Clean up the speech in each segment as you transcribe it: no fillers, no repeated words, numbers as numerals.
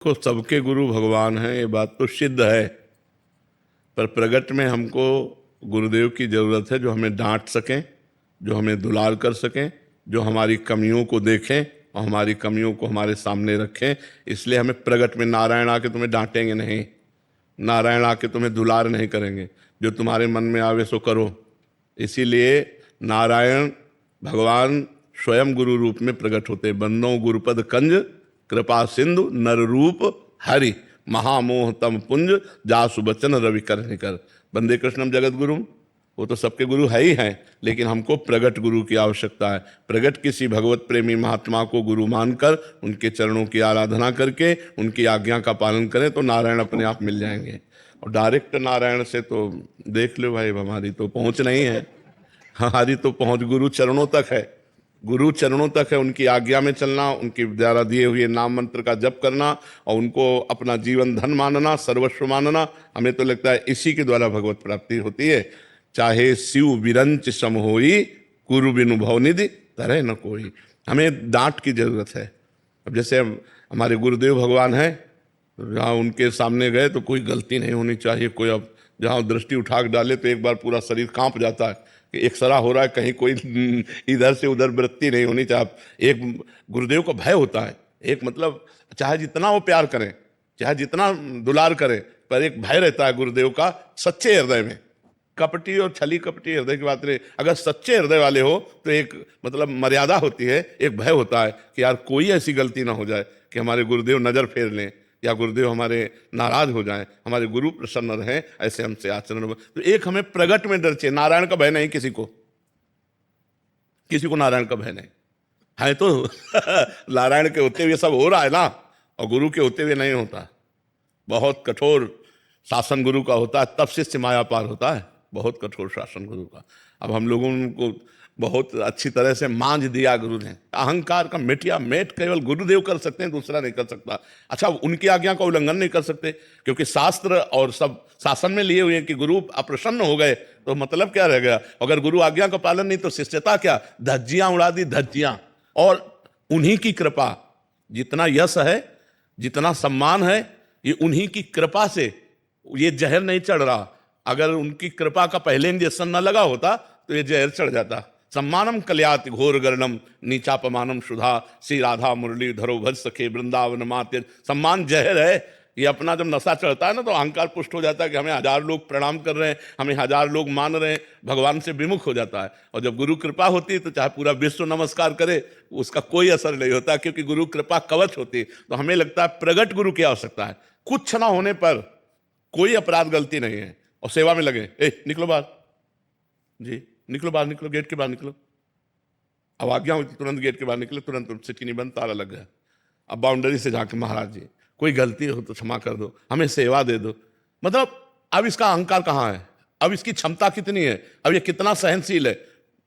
को सबके गुरु भगवान हैं, ये बात तो सिद्ध है। पर प्रगट में हमको गुरुदेव की जरूरत है जो हमें डांट सकें, जो हमें दुलार कर सकें, जो हमारी कमियों को देखें और हमारी कमियों को हमारे सामने रखें। इसलिए हमें प्रगट में नारायण आके तुम्हें डांटेंगे नहीं, नारायण आके तुम्हें दुलार नहीं करेंगे, जो तुम्हारे मन में आवे सो करो। इसीलिए नारायण भगवान स्वयं गुरु रूप में प्रकट होते। बंदो गुरुपद कंज कृपा सिंधु नर रूप हरि, महामोह तम पुंज जासु बचन रवि कर निकर। बंदे कृष्णम जगत गुरु, वो तो सबके गुरु है ही हैं, लेकिन हमको प्रगट गुरु की आवश्यकता है। प्रगट किसी भगवत प्रेमी महात्मा को गुरु मानकर उनके चरणों की आराधना करके उनकी आज्ञा का पालन करें तो नारायण अपने आप मिल जाएंगे। और डायरेक्ट नारायण से तो देख लो भाई, हमारी तो पहुंच नहीं है। हमारी तो पहुंच गुरु चरणों तक है, गुरु चरणों तक है। उनकी आज्ञा में चलना, उनके द्वारा दिए हुए नाम मंत्र का जप करना और उनको अपना जीवन धन मानना, सर्वस्व मानना। हमें तो लगता है इसी के द्वारा भगवत प्राप्ति होती है। चाहे शिव विरंच सम होई, कुरु बिनु भवनिधि तरह न कोई। हमें डांट की जरूरत है। अब जैसे हमारे गुरुदेव भगवान हैं, जहाँ उनके सामने गए तो कोई गलती नहीं होनी चाहिए। कोई अब जहाँ दृष्टि उठा के डाले तो एक बार पूरा शरीर कांप जाता है कि एक्सरा हो रहा है, कहीं कोई इधर से उधर वृत्ति नहीं होनी चाहिए। एक गुरुदेव को भय होता है, एक मतलब चाहे जितना वो प्यार करें, चाहे जितना दुलार करें, पर एक भय रहता है गुरुदेव का सच्चे हृदय में। कपटी और छली कपटी हृदय की बात नहीं, अगर सच्चे हृदय वाले हो तो एक मतलब मर्यादा होती है, एक भय होता है कि यार कोई ऐसी गलती ना हो जाए कि हमारे गुरुदेव नजर फेर लें या गुरुदेव हमारे नाराज हो जाएं, हमारे गुरु प्रसन्न रहें, ऐसे हमसे आचरण हो। तो एक हमें प्रगट में डर चाहिए। नारायण का भय नहीं किसी को, किसी को नारायण का भय नहीं है। तो नारायण के होते हुए सब हो रहा है ना, और गुरु के होते हुए नहीं होता। बहुत कठोर शासन गुरु का होता है, तब शिष्य माया पार होता है। बहुत कठोर शासन गुरु का। अब हम लोगों को बहुत अच्छी तरह से मांझ दिया गुरु ने। अहंकार का मिटिया मेट केवल गुरुदेव कर सकते हैं, दूसरा नहीं कर सकता। अच्छा, उनकी आज्ञा का उल्लंघन नहीं कर सकते, क्योंकि शास्त्र और सब शासन में लिए हुए हैं कि गुरु अप्रसन्न हो गए तो मतलब क्या रह गया। अगर गुरु आज्ञा का पालन नहीं तो शिष्यता क्या, धज्जियां उड़ा दी धज्जियां। और उन्हीं की कृपा, जितना यश है, जितना सम्मान है, ये उन्हीं की कृपा से ये जहर नहीं चढ़ रहा। अगर उनकी कृपा का पहले इंजेक्शन न लगा होता तो ये जहर चढ़ जाता। सम्मानम कल्याति घोर गर्णम नीचापमानम सुधा, श्री राधा मुरली धरो भज सखे वृंदावन माते। सम्मान जहर है। ये अपना जब नशा चढ़ता है ना तो अहंकार पुष्ट हो जाता है कि हमें 1000 लोग प्रणाम कर रहे हैं, हमें 1000 लोग मान रहे हैं, भगवान से विमुख हो जाता है। और जब गुरु कृपा होती है तो चाहे पूरा विश्व नमस्कार करे, उसका कोई असर नहीं होता, क्योंकि गुरु कृपा कवच होती है। तो हमें लगता है प्रगट गुरु की आवश्यकता है। कुछ ना होने पर कोई अपराध गलती नहीं है और सेवा में लगे। निकलो बाहर जी, निकलो बाहर, निकलो गेट के बाहर निकलो। अब आज्ञा हुई तुरंत गेट के बाहर निकले, तुरंत सिटी नहीं बंद, ताला लग गया। अब बाउंड्री से जाके महाराज जी कोई गलती हो तो क्षमा कर दो, हमें सेवा दे दो। मतलब अब इसका अहंकार कहाँ है, अब इसकी क्षमता कितनी है, अब ये कितना सहनशील है।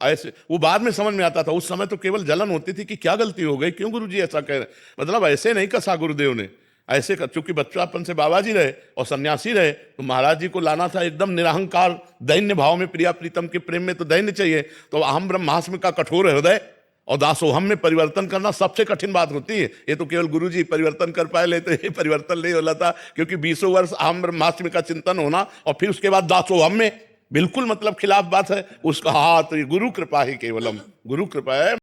ऐसे वो बाद में समझ में आता था, उस समय तो केवल जलन होती थी कि क्या गलती हो गई, क्यों गुरुजी ऐसा कह रहे। मतलब ऐसे नहीं कसा गुरुदेव ने, ऐसे कर, चूंकि बच्चापन से बाबा जी रहे और सन्यासी रहे तो महाराज जी को लाना था एकदम निरहंकार दैन्य भाव में। प्रिया प्रीतम के प्रेम में तो दैन्य चाहिए। तो अहम ब्रह्मास्म का कठोर हृदय और दासोहम में परिवर्तन करना सबसे कठिन बात होती है। ये तो केवल गुरु जी परिवर्तन कर पाए, ले तो ये परिवर्तन नहीं होला था, क्योंकि 20 वर्ष अहम ब्रह्मास्म का चिंतन होना और फिर उसके बाद दासोहम में, बिल्कुल मतलब खिलाफ बात है उसका। हाँ, तो ये गुरु कृपा ही केवलम, गुरु कृपा है।